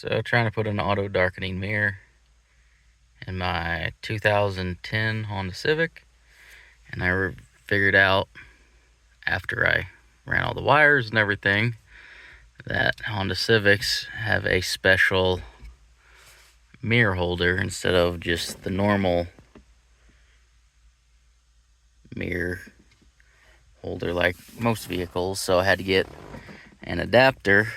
So trying to put an auto darkening mirror in my 2010 Honda Civic, and I figured out after I ran all the wires and everything that Honda Civics have a special mirror holder instead of just the normal mirror holder like most vehicles. So I had to get an adapter.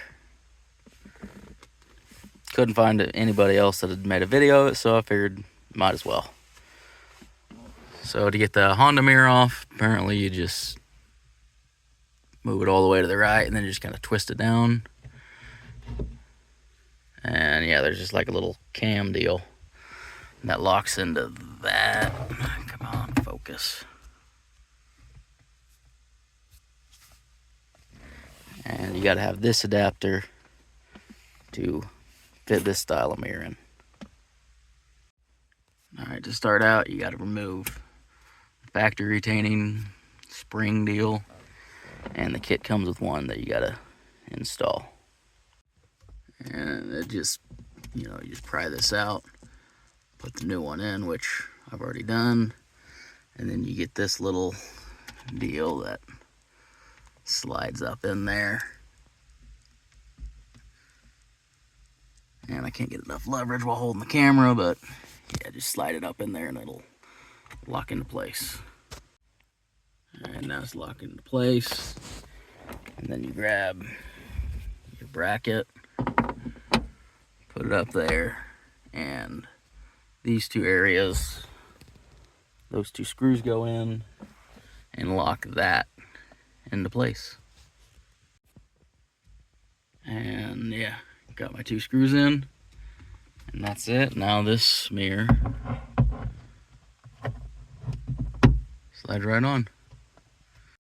Couldn't find anybody else that had made a video of it, so I figured might as well. So to get the Honda mirror off, apparently you just move it all the way to the right and then you just kind of twist it down. And yeah, there's just like a little cam deal that locks into that. Come on, focus. And you got to have this adapter to fit this style of mirror in. Alright, to start out, you got to remove the factory retaining spring deal, and the kit comes with one that you got to install. And it just, you just pry this out, put the new one in, which I've already done, and then you get this little deal that slides up in there. And I can't get enough leverage while holding the camera, but yeah, just slide it up in there and it'll lock into place. And now it's locked into place. And then you grab your bracket, put it up there, and these two areas, those two screws go in and lock that into place. And yeah, got my two screws in, and that's it. Now this mirror slides right on.